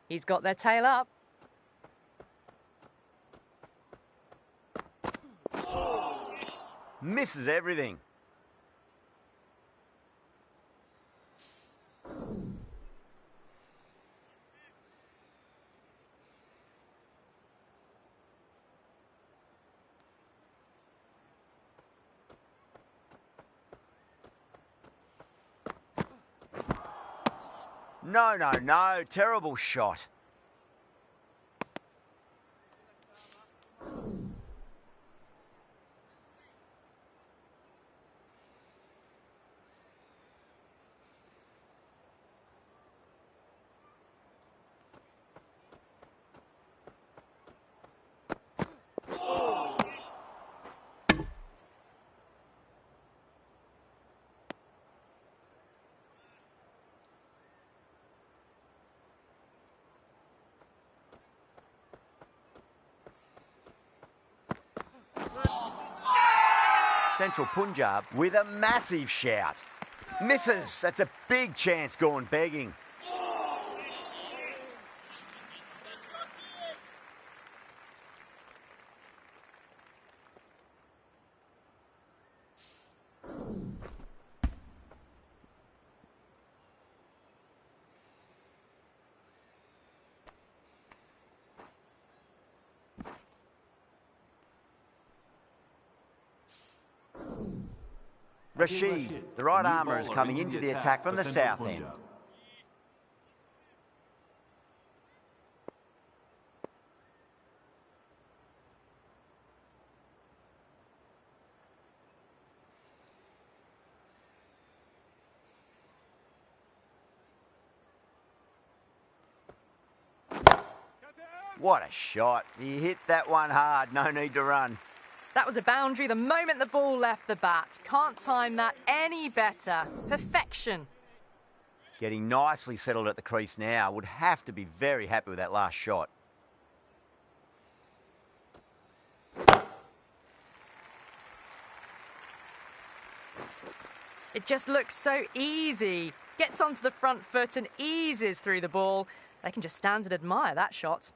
He's got their tail up. Misses everything. No. Terrible shot. Central Punjab with a massive shout. Misses. That's a big chance gone begging. Rashid, the right armour, is coming into the attack from the south end. What a shot. He hit that one hard, no need to run. That was a boundary the moment the ball left the bat. Can't time that any better. Perfection. Getting nicely settled at the crease now. Would have to be very happy with that last shot. It just looks so easy. Gets onto the front foot and eases through the ball. They can just stand and admire that shot.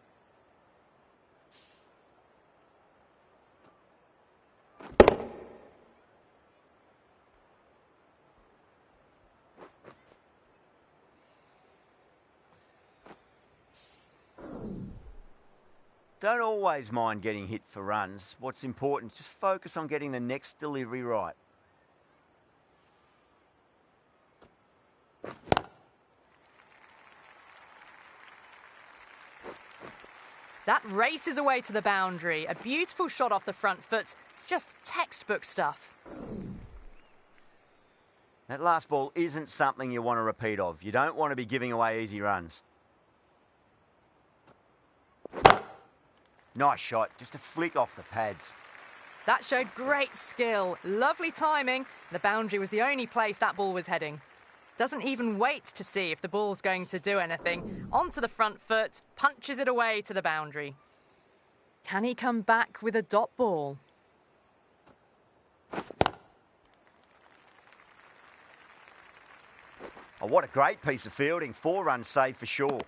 Don't always mind getting hit for runs. What's important is just focus on getting the next delivery right. That races away to the boundary. A beautiful shot off the front foot. Just textbook stuff. That last ball isn't something you want to repeat of. You don't want to be giving away easy runs. Nice shot, just a flick off the pads. That showed great skill, lovely timing. The boundary was the only place that ball was heading. Doesn't even wait to see if the ball's going to do anything. Onto the front foot, punches it away to the boundary. Can he come back with a dot ball? Oh, what a great piece of fielding. 4 runs saved for sure.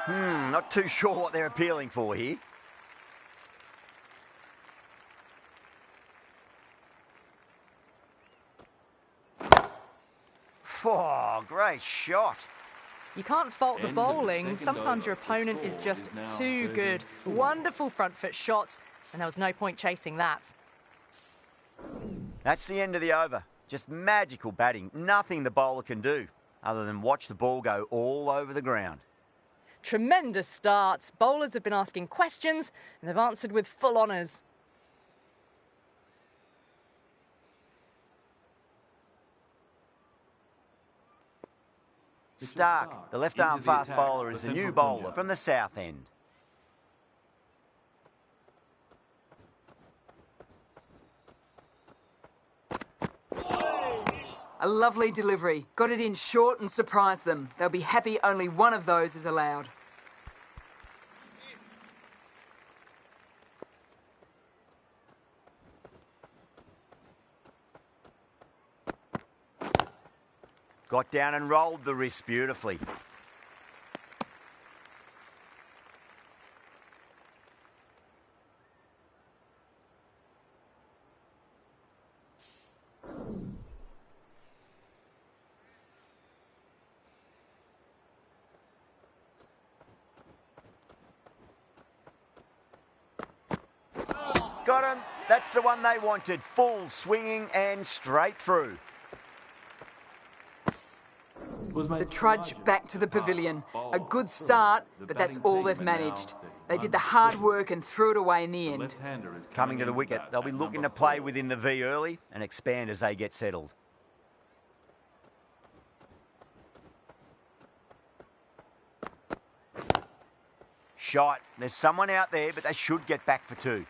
Not too sure what they're appealing for here. Oh, great shot. You can't fault the bowling. Sometimes your opponent is just too good. Wonderful front foot shot, and there was no point chasing that. That's the end of the over. Just magical batting. Nothing the bowler can do other than watch the ball go all over the ground. Tremendous start. Bowlers have been asking questions, and they've answered with full honours. Stark, the left-arm fast bowler, is the new bowler from the south end. A lovely delivery. Got it in short and surprised them. They'll be happy only one of those is allowed. Got down and rolled the wrist beautifully. Got him. That's the one they wanted. Full swinging and straight through. The trudge back to the pavilion. A good start, but that's all they've managed. They did the hard work and threw it away in the end. Coming to the wicket, they'll be looking to play within the V early and expand as they get settled. Shot. There's someone out there, but they should get back for two.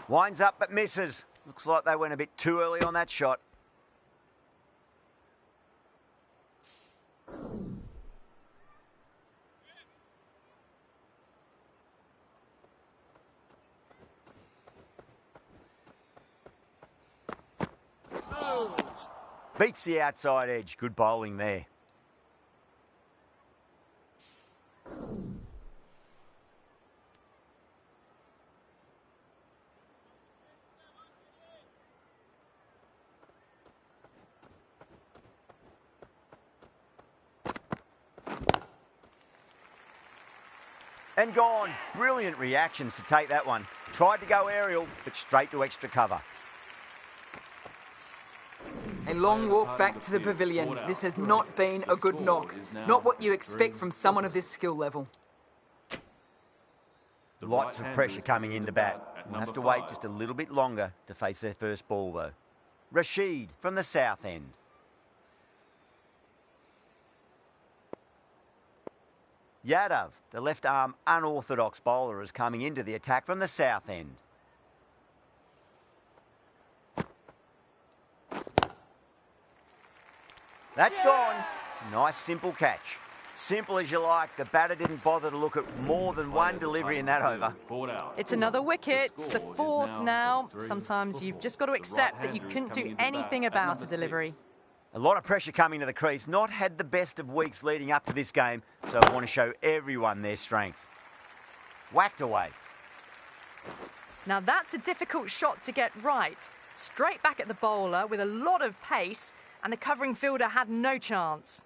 Winds up but misses. Looks like they went a bit too early on that shot. Beats the outside edge. Good bowling there. And gone. Brilliant reactions to take that one. Tried to go aerial, but straight to extra cover. A long walk back to the pavilion. This has not been a good knock. Not what you expect from someone of this skill level. Lots of pressure coming in to bat. We'll have to wait just a little bit longer to face their first ball, though. Rashid from the south end. Yadav, the left-arm unorthodox bowler, is coming into the attack from the south end. That's gone. Nice, simple catch. Simple as you like. The batter didn't bother to look at more than one delivery in that over. It's another wicket. It's the fourth now. Sometimes you've just got to accept that you couldn't do anything about a delivery. A lot of pressure coming to the crease. Not had the best of weeks leading up to this game, so I want to show everyone their strength. Whacked away. Now that's a difficult shot to get right. Straight back at the bowler with a lot of pace, and the covering fielder had no chance.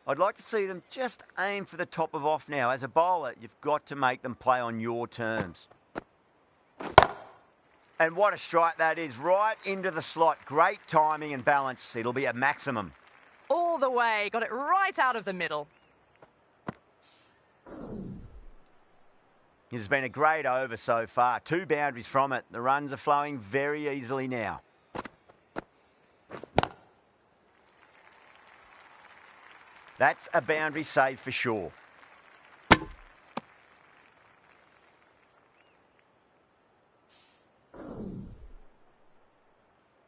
I'd like to see them just aim for the top of off now. As a bowler, you've got to make them play on your terms. And what a strike that is, right into the slot. Great timing and balance. It'll be a maximum. All the way, got it right out of the middle. It has been a great over so far. 2 boundaries from it. The runs are flowing very easily now. That's a boundary save for sure.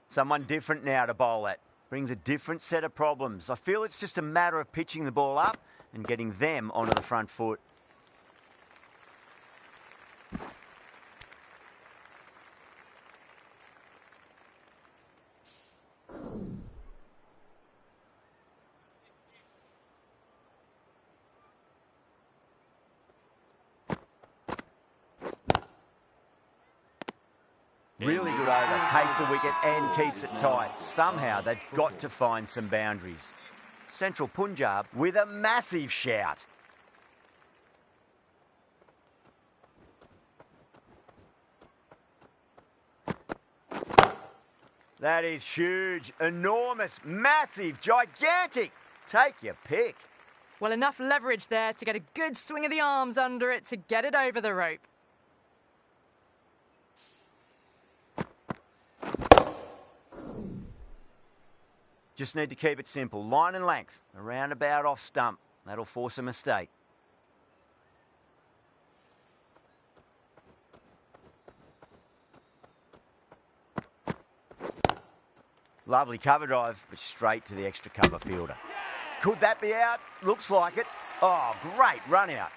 Someone different now to bowl at. Brings a different set of problems. I feel it's just a matter of pitching the ball up and getting them onto the front foot. Really good over, takes a wicket and keeps it tight. Somehow they've got to find some boundaries. Central Punjab with a massive shout. That is huge, enormous, massive, gigantic. Take your pick. Well, enough leverage there to get a good swing of the arms under it to get it over the rope. Just need to keep it simple. Line and length, around about off stump. That'll force a mistake. Lovely cover drive, but straight to the extra cover fielder. Could that be out? Looks like it. Oh, great run out.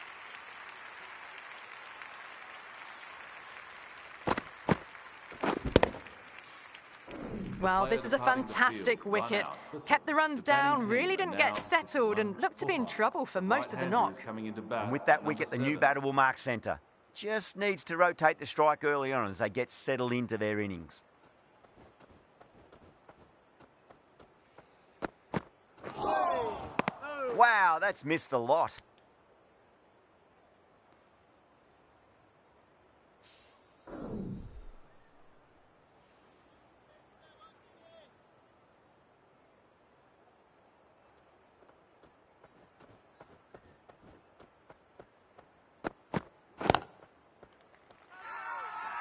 Well, this is a fantastic wicket. Kept the runs down, really didn't get settled and looked to be in trouble for most of the knock. And with that wicket, the new batter will mark centre. Just needs to rotate the strike early on as they get settled into their innings. Wow, that's missed a lot.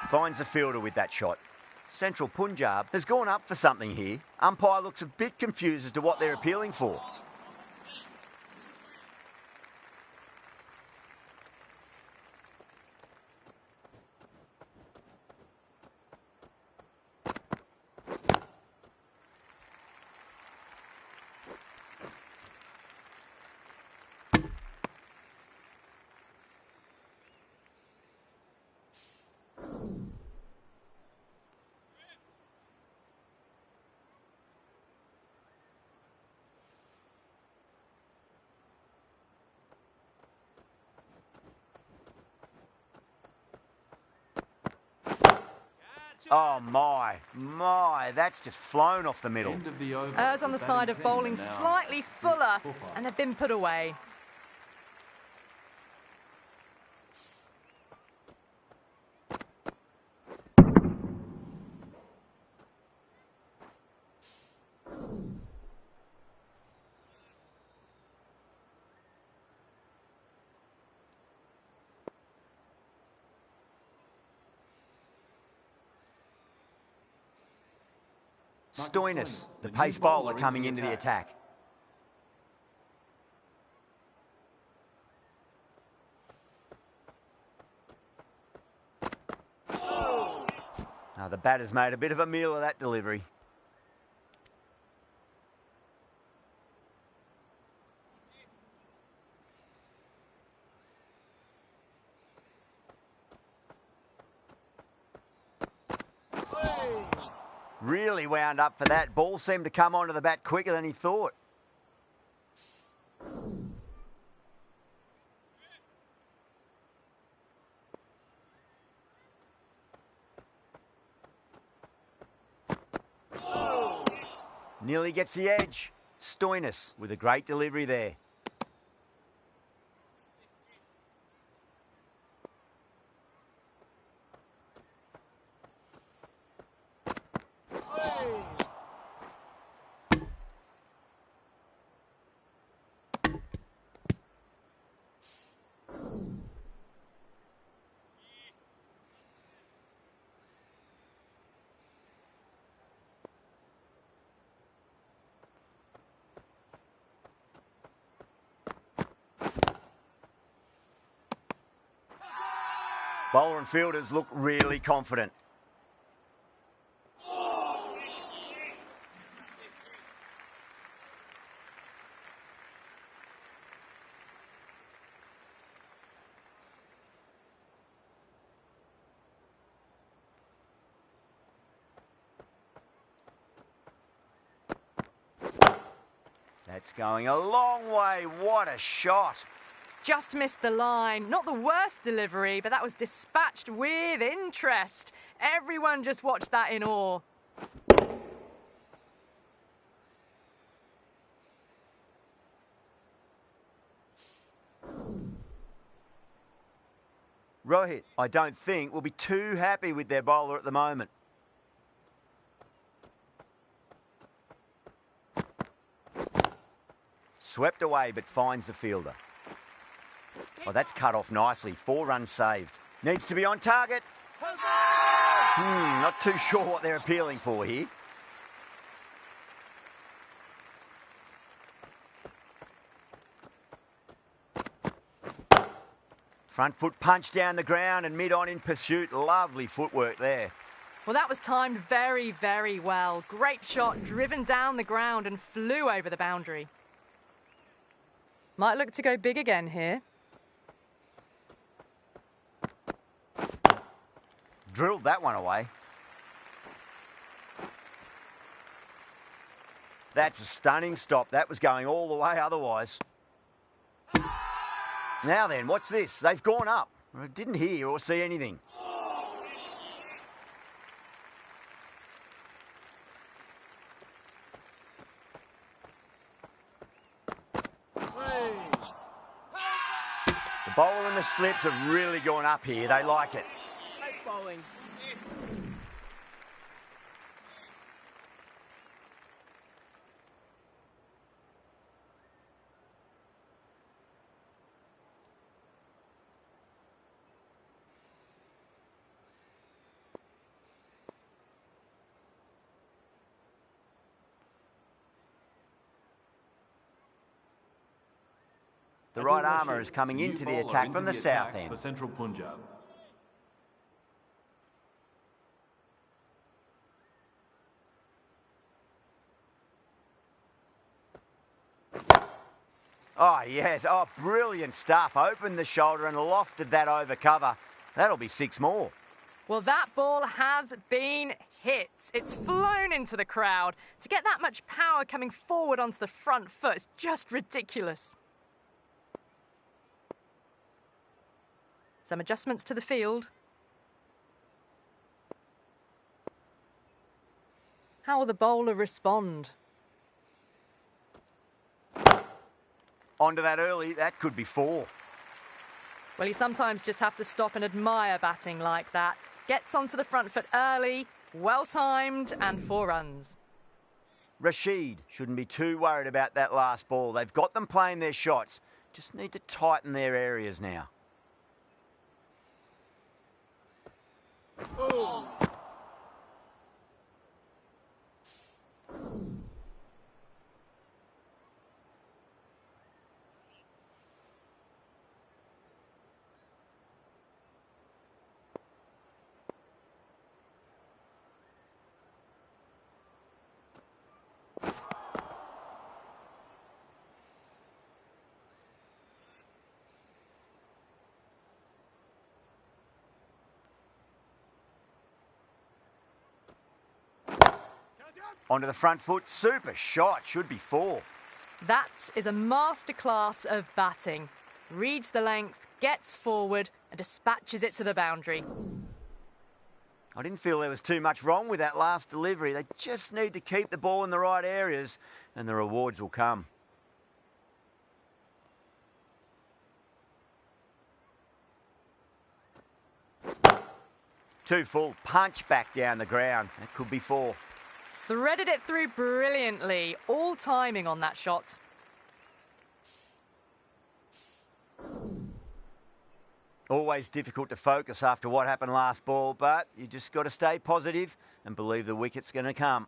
Finds the fielder with that shot. Central Punjab has gone up for something here. Umpire looks a bit confused as to what they're appealing for. Oh my, that's just flown off the middle. Errs on the side of bowling slightly fuller and have been put away. Stoinis, the pace bowler, coming into the attack. Now the batter's made a bit of a meal of that delivery. Really wound up for that. Ball seemed to come onto the bat quicker than he thought. Nearly gets the edge. Stoinis with a great delivery there. Bowler and fielders look really confident. That's going a long way. What a shot. Just missed the line. Not the worst delivery, but that was dispatched with interest. Everyone just watched that in awe. Rohit, I don't think, will be too happy with their bowler at the moment. Swept away, but finds the fielder. Oh, that's cut off nicely. 4 runs saved. Needs to be on target. Not too sure what they're appealing for here. Front foot punch down the ground and mid-on in pursuit. Lovely footwork there. Well, that was timed very, very well. Great shot, driven down the ground and flew over the boundary. Might look to go big again here. Drilled that one away. That's a stunning stop. That was going all the way otherwise. Now then, what's this? They've gone up. I didn't hear or see anything. The bowler and the slips have really gone up here. They like it. Bowling. The right armour is coming into the attack from the south end. For Central Punjab. Oh, yes. Oh, brilliant stuff. Opened the shoulder and lofted that over cover. That'll be 6 more. Well, that ball has been hit. It's flown into the crowd. To get that much power coming forward onto the front foot is just ridiculous. Some adjustments to the field. How will the bowler respond? Onto that early, that could be 4. Well, you sometimes just have to stop and admire batting like that. Gets onto the front foot early, well-timed, and 4 runs. Rashid shouldn't be too worried about that last ball. They've got them playing their shots. Just need to tighten their areas now. Oh. Onto the front foot, super shot, should be 4. That is a masterclass of batting. Reads the length, gets forward, and dispatches it to the boundary. I didn't feel there was too much wrong with that last delivery. They just need to keep the ball in the right areas, and the rewards will come. Too full, punch back down the ground. That could be 4. Threaded it through brilliantly. All timing on that shot. Always difficult to focus after what happened last ball, but you just got to stay positive and believe the wicket's going to come.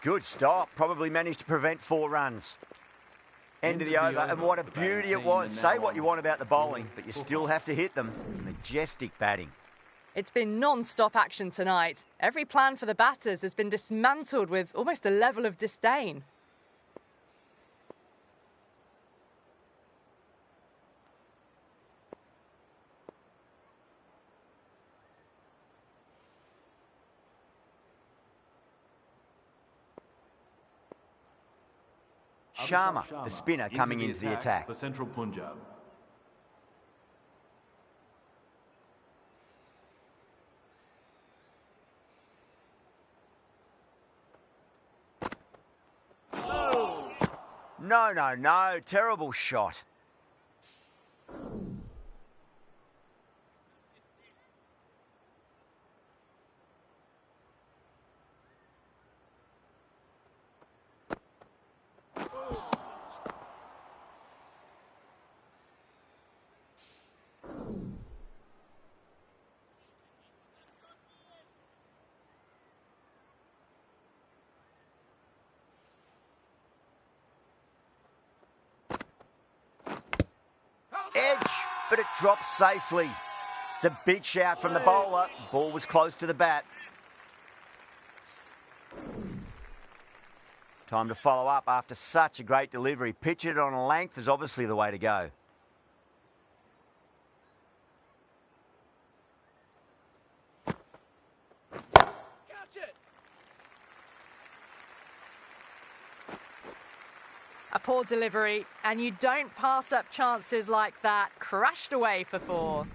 Good stop. Probably managed to prevent 4 runs. End of the over, and what a beauty it was. Say what you want about the bowling, but you still have to hit them. Majestic batting. It's been non-stop action tonight. Every plan for the batters has been dismantled with almost a level of disdain. Sharma, the spinner, coming into the attack. For Central Punjab. No. Terrible shot. Edge, but it drops safely. It's a big shout from the bowler. Ball was close to the bat. Time to follow up after such a great delivery. Pitch it on a length is obviously the way to go. A poor delivery, and you don't pass up chances like that. Crashed away for 4.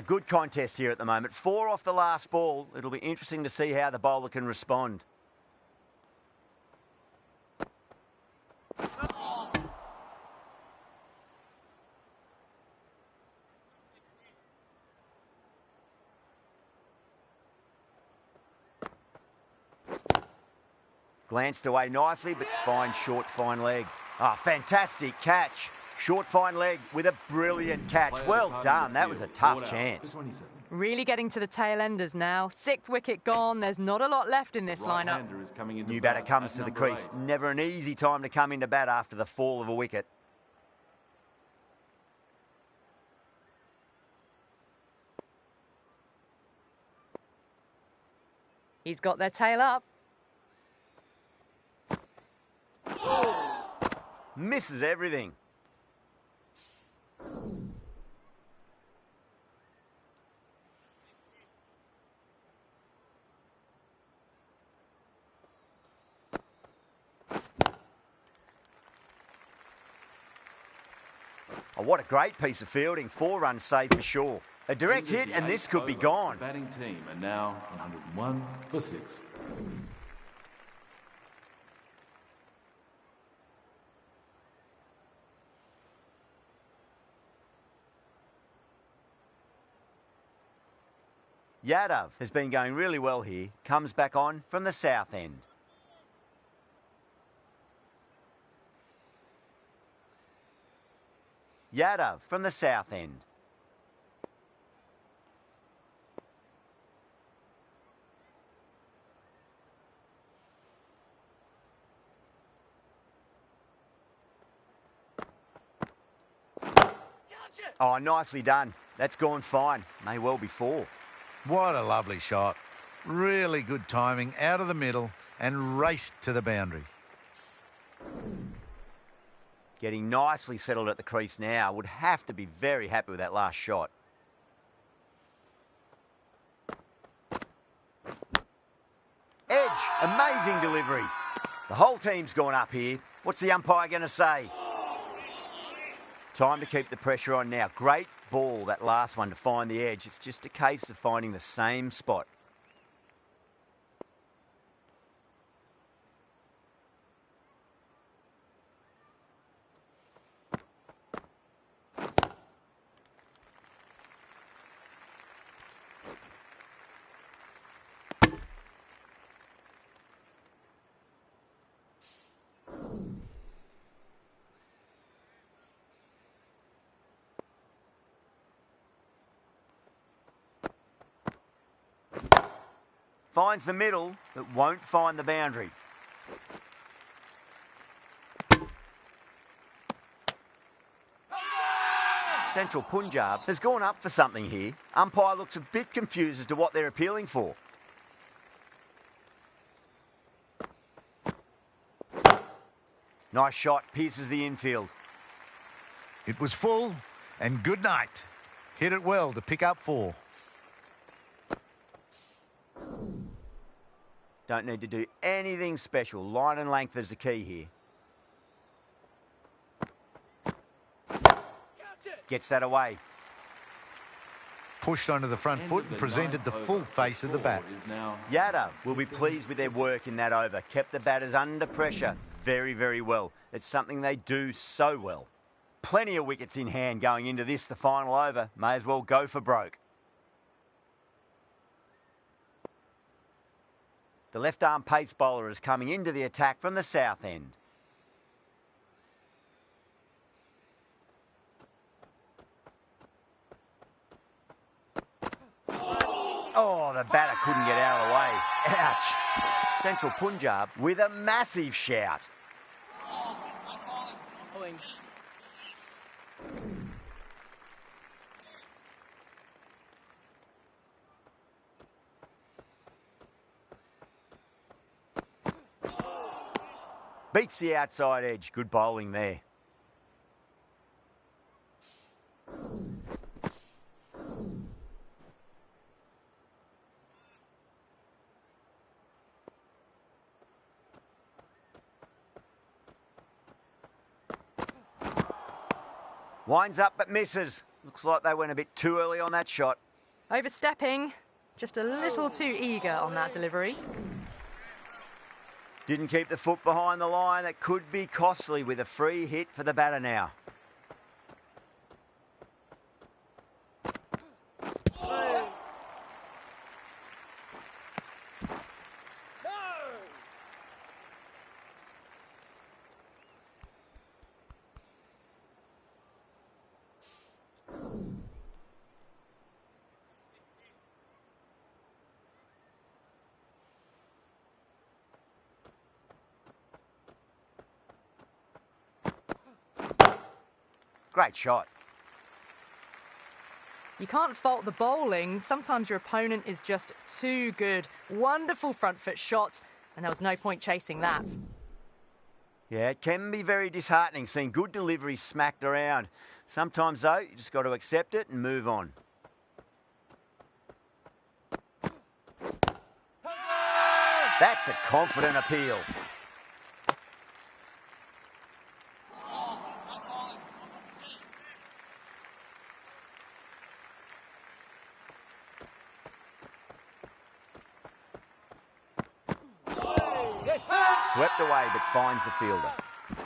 Good contest here at the moment. 4 off the last ball. It'll be interesting to see how the bowler can respond. Glanced away nicely, but fine short, fine leg. Fantastic catch. Short, fine leg with a brilliant catch. Well done. That was a tough chance. Really getting to the tail enders now. 6th wicket gone. There's not a lot left in this lineup. New batter comes to the crease. Never an easy time to come into bat after the fall of a wicket. He's got their tail up. Misses everything. Oh, what a great piece of fielding. 4 runs saved for sure. A direct hit and this could be gone. Batting team and now 101 for 6. Yadav has been going really well here. Comes back on from the south end. Yadav from the south end. Oh, nicely done. That's gone fine. May well be 4. What a lovely shot. Really good timing, out of the middle and raced to the boundary. Getting nicely settled at the crease now. Would have to be very happy with that last shot. Edge, amazing delivery. The whole team's gone up here. What's the umpire going to say? Time to keep the pressure on now. Great ball, that last one, to find the edge. It's just a case of finding the same spot. Finds the middle, but won't find the boundary. Central Punjab has gone up for something here. Umpire looks a bit confused as to what they're appealing for. Nice shot, pierces the infield. It was full and good night. Hit it well to pick up 4. Don't need to do anything special. Line and length is the key here. Gets that away. Pushed onto the front foot and presented the full face of the bat. Yadav will be pleased with their work in that over. Kept the batters under pressure very, very well. It's something they do so well. Plenty of wickets in hand going into this, the final over. May as well go for broke. The left-arm pace bowler is coming into the attack from the south end. Oh, the batter couldn't get out of the way. Ouch. Central Punjab with a massive shout. Beats the outside edge. Good bowling there. Winds up but misses. Looks like they went a bit too early on that shot. Overstepping, just a little too eager on that delivery. Didn't keep the foot behind the line. That could be costly with a free hit for the batter now. Great shot. You can't fault the bowling. Sometimes your opponent is just too good. Wonderful front foot shot, and there was no point chasing that. Yeah, it can be very disheartening seeing good deliveries smacked around. Sometimes, though, you just got to accept it and move on. That's a confident appeal. Swept away but finds the fielder.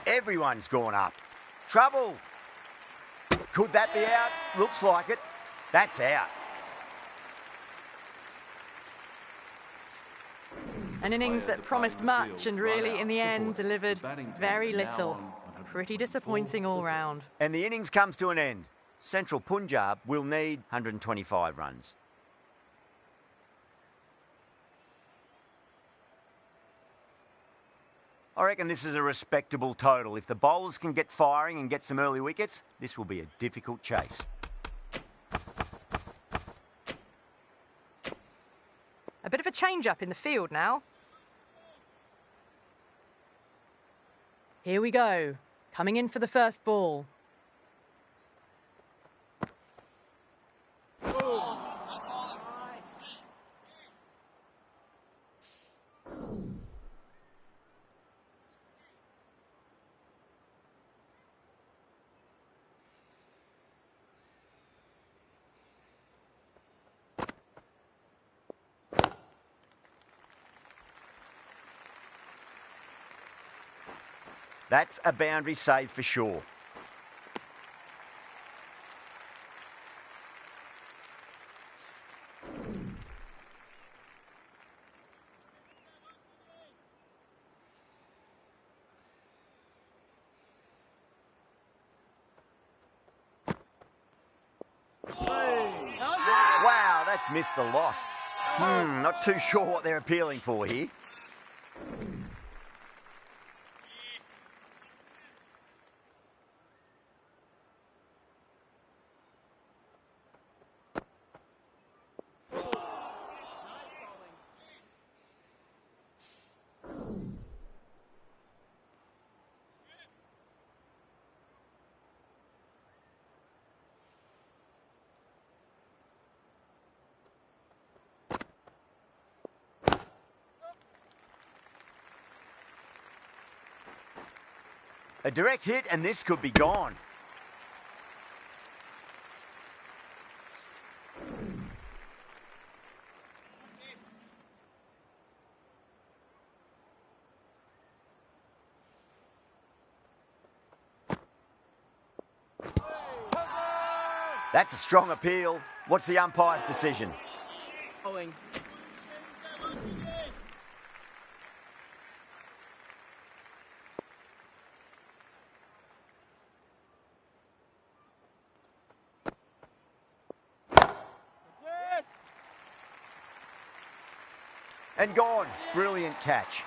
Everyone's gone up. Trouble. Could that be out? Looks like it. That's out. An innings that promised much and really, in the end, delivered very little. Pretty disappointing all round. And the innings comes to an end. Central Punjab will need 125 runs. I reckon this is a respectable total. If the bowlers can get firing and get some early wickets, this will be a difficult chase. A bit of a change-up in the field now. Here we go. Coming in for the first ball. That's a boundary save for sure. Wow, that's missed a lot. Not too sure what they're appealing for here. A direct hit and this could be gone. That's a strong appeal. What's the umpire's decision? And gone. Brilliant catch.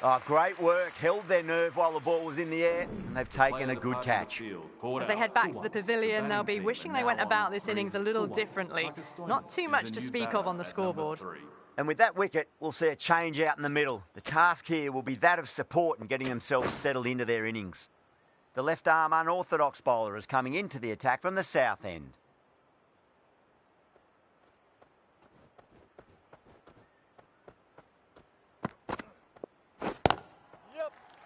Oh, great work. Held their nerve while the ball was in the air, and they've taken a good catch. As they head back to the pavilion, they'll be wishing they went about this innings a little differently. Not too much to speak of on the scoreboard. And with that wicket, we'll see a change out in the middle. The task here will be that of support and getting themselves settled into their innings. The left-arm unorthodox bowler is coming into the attack from the south end.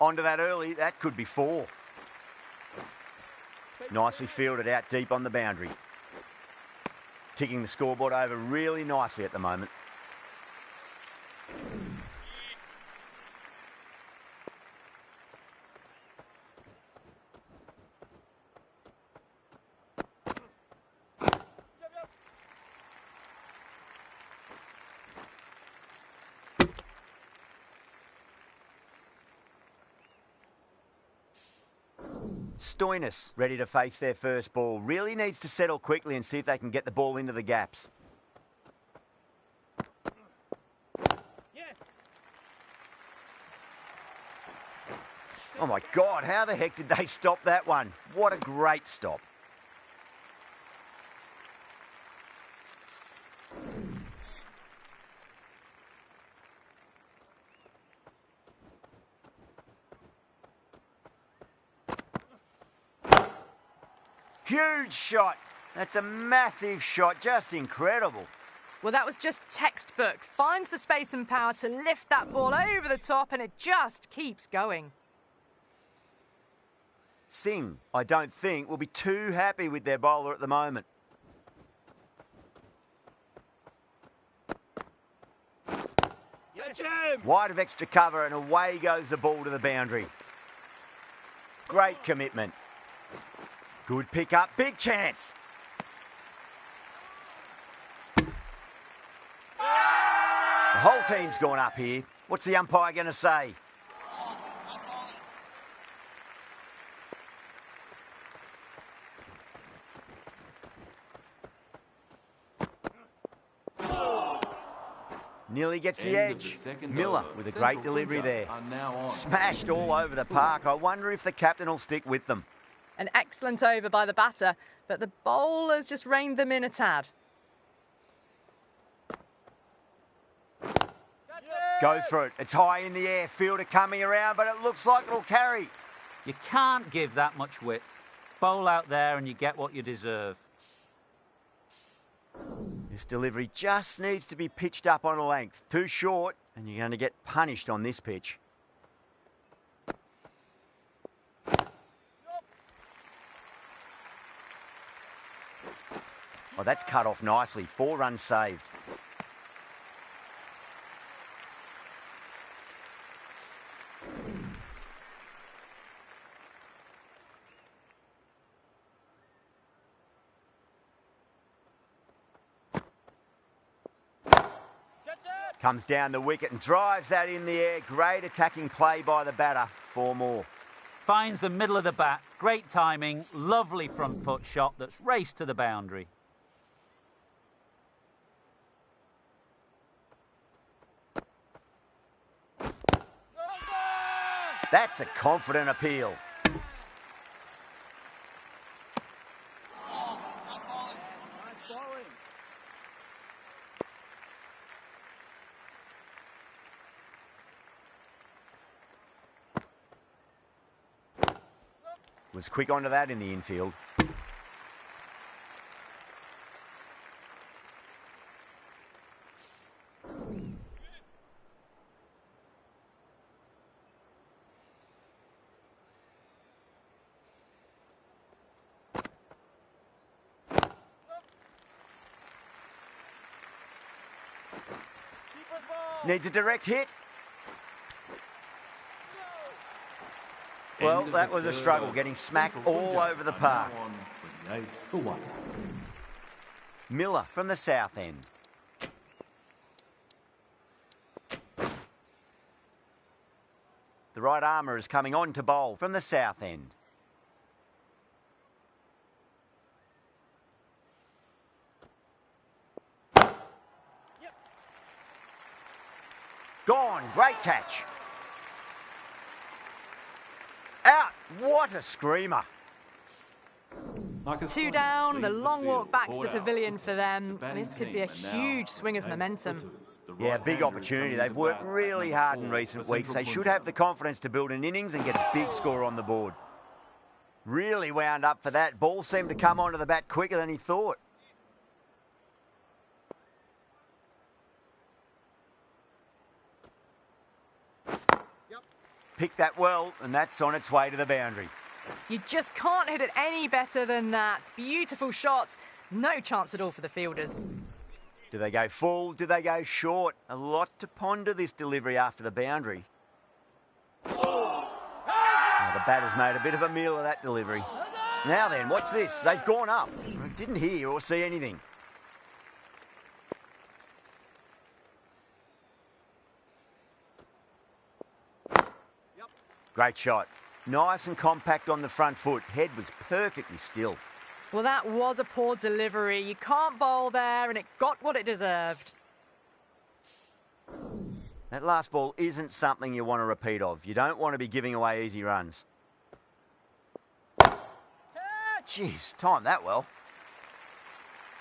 Onto that early, that could be 4. Nicely fielded out deep on the boundary. Ticking the scoreboard over really nicely at the moment. Stoinis, ready to face their first ball. Really needs to settle quickly and see if they can get the ball into the gaps. Yes. Oh my God, how the heck did they stop that one? What a great stop. Huge shot. That's a massive shot. Just incredible. Well, that was just textbook. Finds the space and power to lift that ball over the top, and it just keeps going. Singh, I don't think, will be too happy with their bowler at the moment. Wide of extra cover, and away goes the ball to the boundary. Great commitment. Good pick up, big chance. The whole team's gone up here. What's the umpire going to say? Nearly gets the edge. Miller with a great delivery there. Smashed all over the park. I wonder if the captain will stick with them. An excellent over by the batter, but the bowlers just reined them in a tad. Goes for it. It's high in the air. Fielder coming around, but it looks like it'll carry. You can't give that much width. Bowl out there and you get what you deserve. This delivery just needs to be pitched up on a length. Too short, and you're going to get punished on this pitch. Oh, that's cut off nicely. 4 runs saved. Comes down the wicket and drives that in the air. Great attacking play by the batter. 4 more. Finds the middle of the bat. Great timing. Lovely front foot shot that's raced to the boundary. That's a confident appeal. Was quick onto that in the infield. Needs a direct hit. Well, that was a struggle, getting smacked all over the park. Miller from the south end. The right armour is coming on to bowl from the south end. Gone, great catch. Out, what a screamer. 2 down, the long walk back to the pavilion for them. This could be a huge swing of momentum. Yeah, big opportunity. They've worked really hard in recent weeks. They should have the confidence to build an innings and get a big score on the board. Really wound up for that. Ball seemed to come onto the bat quicker than he thought. Picked that well, and that's on its way to the boundary. You just can't hit it any better than that. Beautiful shot. No chance at all for the fielders. Do they go full? Do they go short? A lot to ponder this delivery after the boundary. Now the batter's made a bit of a meal of that delivery. Now then, what's this? They've gone up. I didn't hear or see anything. Great shot. Nice and compact on the front foot. Head was perfectly still. Well, that was a poor delivery. You can't bowl there, and it got what it deserved. That last ball isn't something you want to repeat of. You don't want to be giving away easy runs. Jeez, timed that well.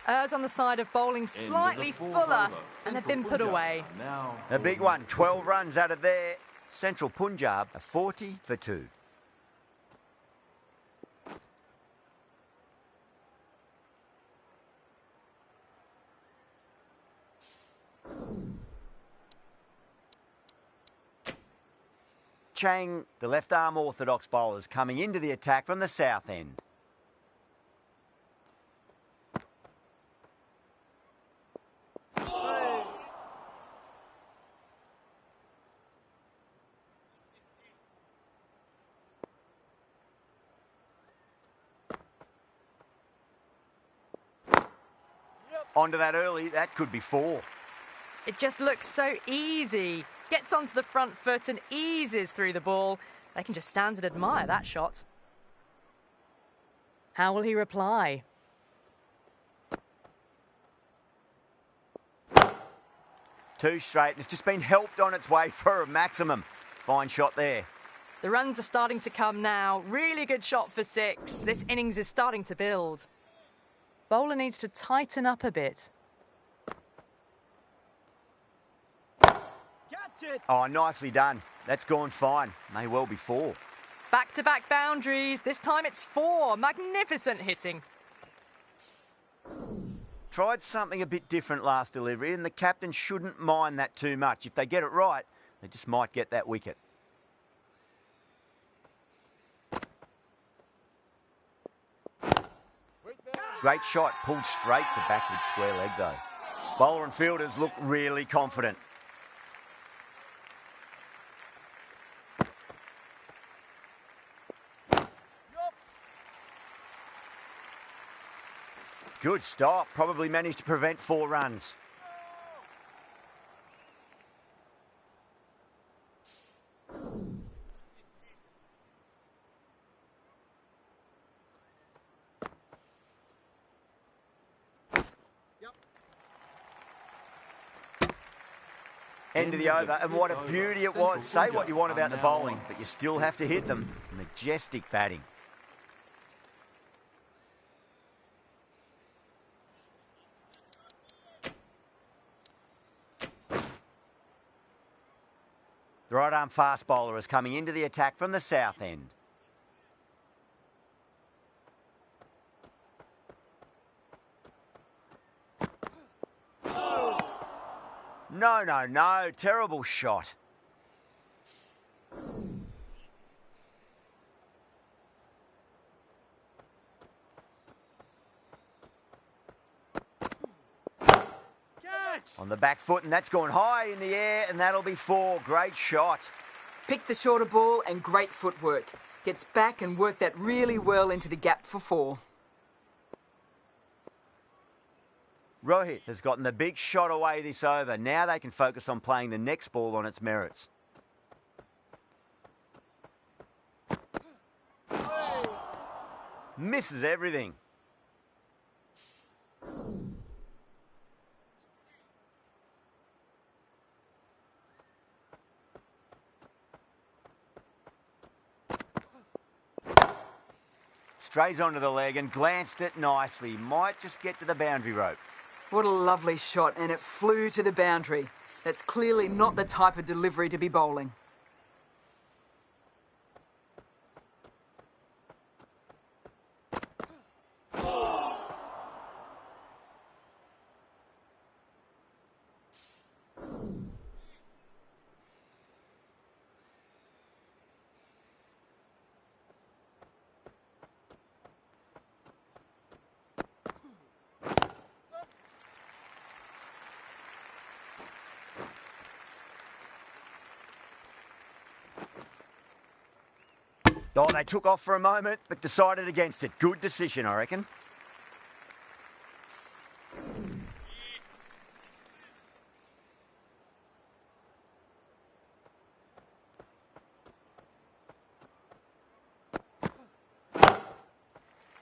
Errs on the side of bowling slightly fuller, and they've been put away. A big one, 12 runs out of there. Central Punjab, a 40 for 2. Chang, the left-arm orthodox bowlers, coming into the attack from the south end. Onto that early, that could be 4. It just looks so easy. Gets onto the front foot and eases through the ball. They can just stand and admire that shot. How will he reply? Two straight, and it's just been helped on its way for a maximum. Fine shot there. The runs are starting to come now. Really good shot for 6. This innings is starting to build. Bowler needs to tighten up a bit. Oh, nicely done. That's gone fine. May well be 4. Back-to-back boundaries. This time it's 4. Magnificent hitting. Tried something a bit different last delivery, and the captain shouldn't mind that too much. If they get it right, they just might get that wicket. Great shot, pulled straight to backward square leg though. Bowler and fielders look really confident. Good stop, probably managed to prevent 4 runs. End of the over, and what a beauty it was. Say what you want about the bowling, but you still have to hit them. Majestic batting. The right-arm fast bowler is coming into the attack from the south end. No. Terrible shot. On the back foot, and that's gone high in the air, and that'll be 4. Great shot. Picked the shorter ball and great footwork. Gets back and worked that really well into the gap for 4. Rohit has gotten the big shot away this over. Now they can focus on playing the next ball on its merits. Misses everything. Strays onto the leg and glanced it nicely. Might just get to the boundary rope. What a lovely shot, and it flew to the boundary. That's clearly not the type of delivery to be bowling. Oh, they took off for a moment, but decided against it. Good decision, I reckon.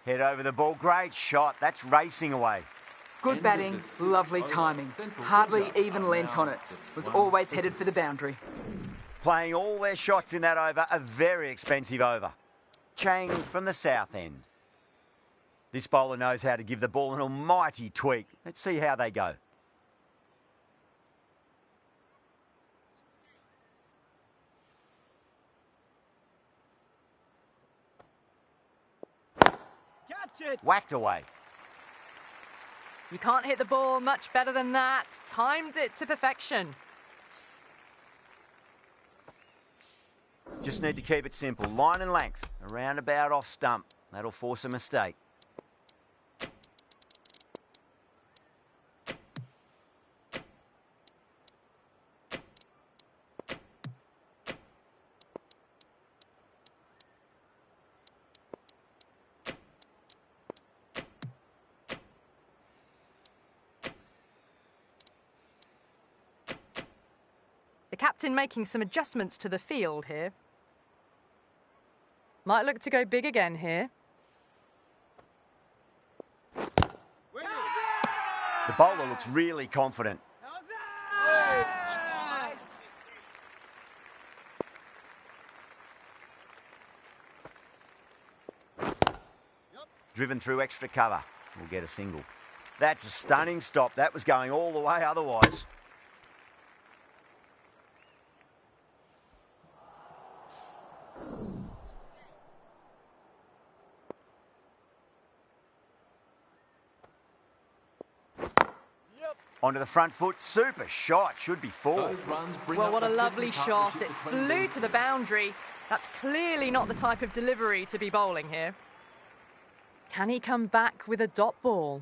Head over the ball. Great shot. That's racing away. Good batting, lovely timing. Hardly even lent on it. Was always headed for the boundary. Playing all their shots in that over, a very expensive over. Chang from the south end. This bowler knows how to give the ball an almighty tweak. Let's see how they go. Catch it! Whacked away. You can't hit the ball much better than that. Timed it to perfection. Just need to keep it simple. Line and length. A roundabout off stump. That'll force a mistake. The captain making some adjustments to the field here. Might look to go big again here. The bowler looks really confident. Driven through extra cover. We'll get a single. That's a stunning stop. That was going all the way otherwise. Onto the front foot, super shot, should be four. Well, what a lovely shot. It flew to the boundary. That's clearly not the type of delivery to be bowling here. Can he come back with a dot ball?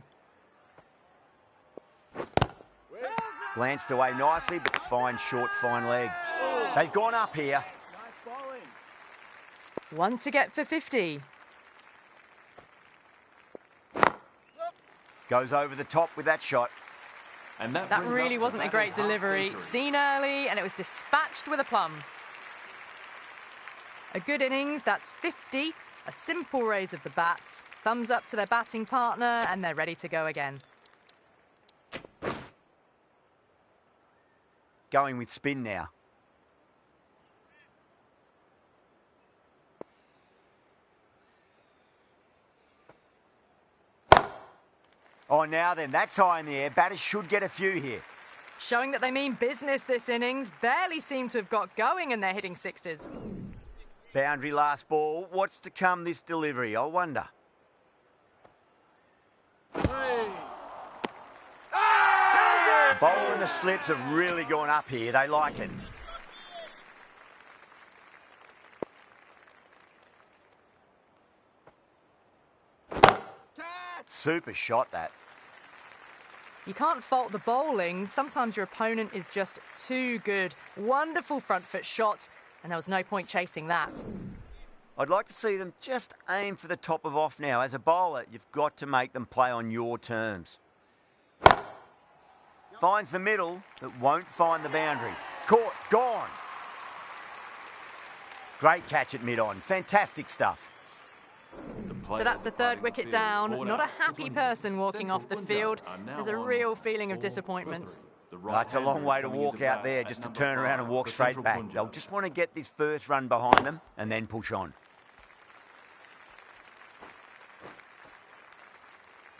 Glanced away nicely, but fine short, fine leg. They've gone up here. One to get for 50. Goes over the top with that shot. And that really wasn't a great delivery. Seen early, and it was dispatched with a plum. A good innings, that's 50. A simple raise of the bats. Thumbs up to their batting partner, and they're ready to go again. Going with spin now. Oh, now then, that's high in the air. Batters should get a few here. Showing that they mean business this innings. Barely seem to have got going, and they're hitting sixes. Boundary last ball. What's to come this delivery, I wonder. The bowler and the slips have really gone up here. They like it. Super shot, that. You can't fault the bowling. Sometimes your opponent is just too good. Wonderful front foot shot, and there was no point chasing that. I'd like to see them just aim for the top of off now. As a bowler, you've got to make them play on your terms. Finds the middle, but won't find the boundary. Caught, gone. Great catch at mid-on. Fantastic stuff. So that's the third wicket down. Not a happy person walking off the field. There's a real feeling of disappointment. That's a long way to walk out there just to turn around and walk straight back. They'll just want to get this first run behind them and then push on.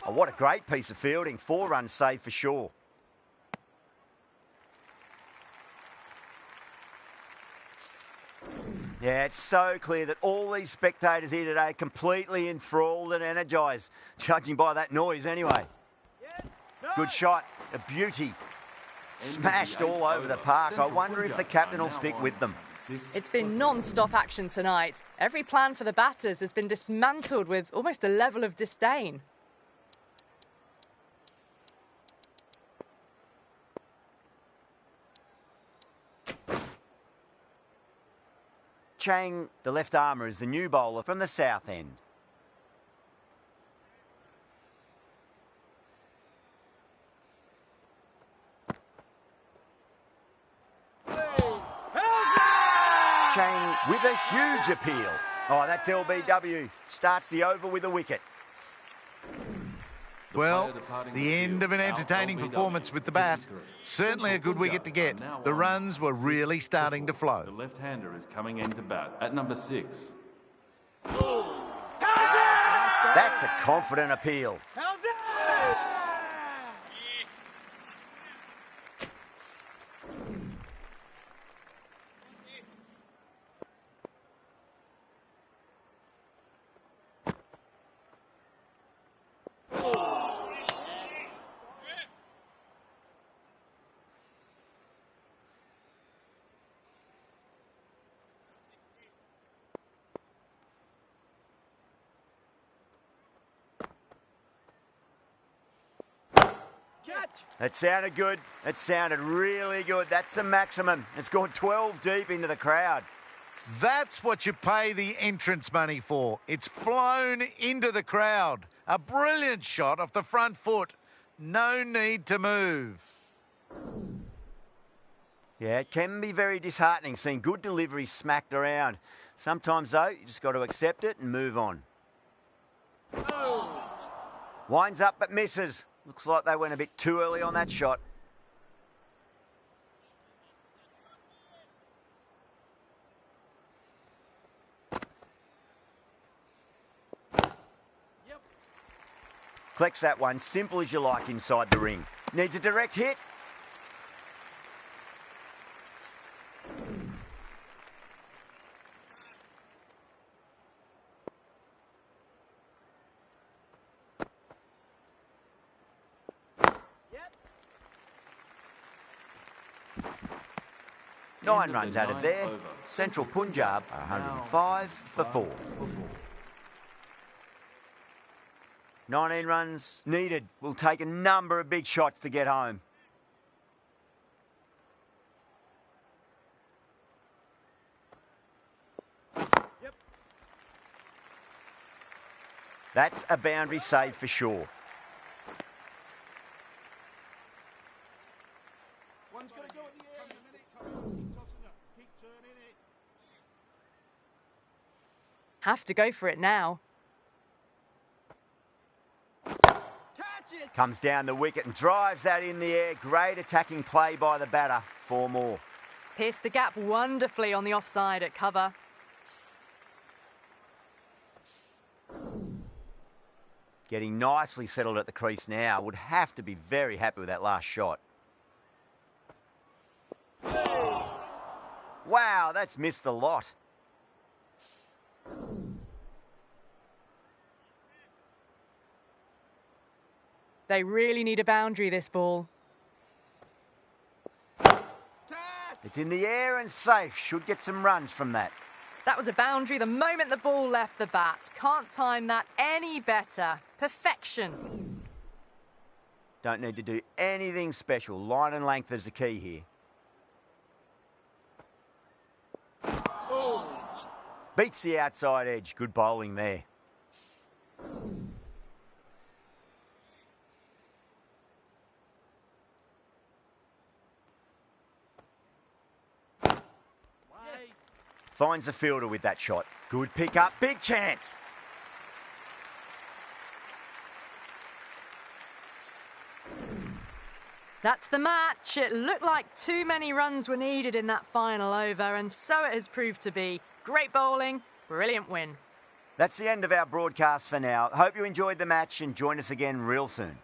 Oh, what a great piece of fielding. 4 runs saved for sure. Yeah, it's so clear that all these spectators here today are completely enthralled and energised, judging by that noise anyway. Good shot, a beauty. Smashed all over the park. I wonder if the captain will stick with them. It's been non-stop action tonight. Every plan for the batters has been dismantled with almost a level of disdain. Chang, the left armour, is the new bowler from the south end. Chang with a huge appeal. Oh, that's LBW. Starts the over with a wicket. Well, the end of an entertaining performance with the bat. Certainly a good wicket to get. The runs were really starting to flow. The left-hander is coming in to bat at number 6. That's a confident appeal. That sounded good. It sounded really good. That's a maximum. It's gone 12 deep into the crowd. That's what you pay the entrance money for. It's flown into the crowd. A brilliant shot off the front foot. No need to move. Yeah, it can be very disheartening seeing good deliveries smacked around. Sometimes, though, you just got to accept it and move on. Winds up but misses. Looks like they went a bit too early on that shot. Collects that one, simple as you like inside the ring. Needs a direct hit. Nine runs added there. Central Punjab, 105 for 4. 19 runs needed. Will take a number of big shots to get home. That's a boundary save for sure. One's got to go in the air in a minute. Keep tossing it. Keep turning it. Have to go for it now. Comes down the wicket and drives that in the air. Great attacking play by the batter. 4 more. Pierced the gap wonderfully on the offside at cover. Getting nicely settled at the crease now. Would have to be very happy with that last shot. Wow, that's missed a lot. They really need a boundary, this ball. It's in the air and safe. Should get some runs from that. That was a boundary the moment the ball left the bat. Can't time that any better. Perfection. Don't need to do anything special. Line and length is the key here. Beats the outside edge. Good bowling there. Finds the fielder with that shot. Good pick up. Big chance. That's the match. It looked like too many runs were needed in that final over, and so it has proved to be. Great bowling, brilliant win. That's the end of our broadcast for now. Hope you enjoyed the match and join us again real soon.